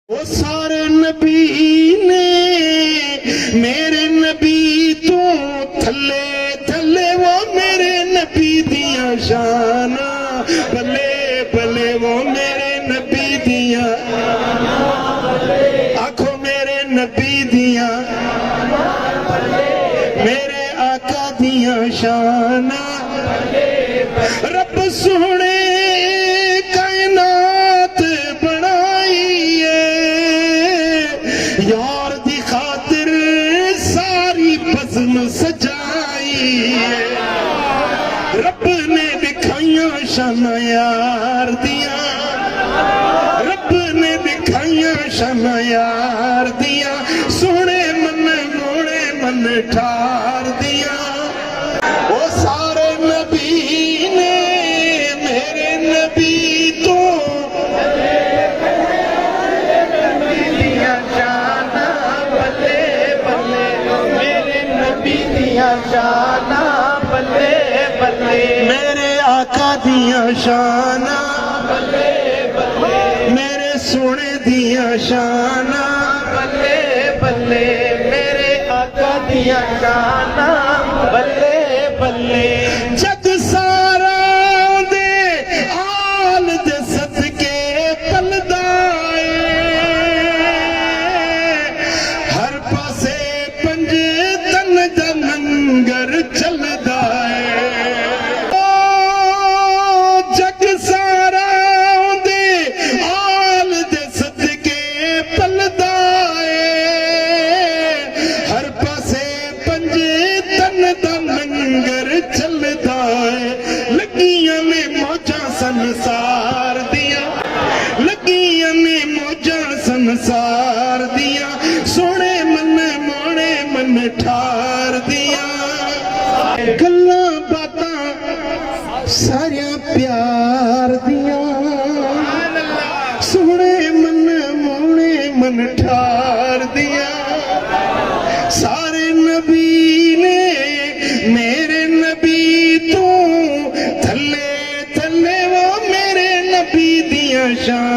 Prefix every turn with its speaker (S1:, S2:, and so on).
S1: वो सारे नबी ने मेरे नबी तो थले थले वो मेरे नबी दिया शाना बल्ले बल्ले वो मेरे नबी दिया आखो मेरे नबी दिया मेरे आका दिया शाना रब सोने कायनात बनाई है यार दी खातिर सारी बज़्म सजाई है रब ने दिखाइया शाना यार दिया रब ने दिखाइया शाना यार दिया सोने मन मोड़े मन ठार दिया वो सारे नबी ने मेरे नबी तो दिया शाना बल्ले बल्ले मेरे नबी दिया शाना बल्ले बल्ले मेरे आका दिया शाना बल्ले बल्ले मेरे सोने दिया शाना बल्ले बल्ले मेरे आका दिया शाना बल्ले बल्ले जग सारा दे आल दे सदके पलदाए हर पासे पंज तन दा लंगर चलदा है ओ जग सारा दे आल दे सदके पलदाए हर पासे पंज तन दा लंगर चलदा है लगियां ने मौजा संसार दिया लगियां ने मौजा संसार दिया सोने मन मोड़े मन ठार दिया गल्लां बातां सारियां प्यार दिया सोने मन मोड़े मन ठार दिया सारे नबी ने मेरे नबी तो थले थले वो मेरे नबी दिया शान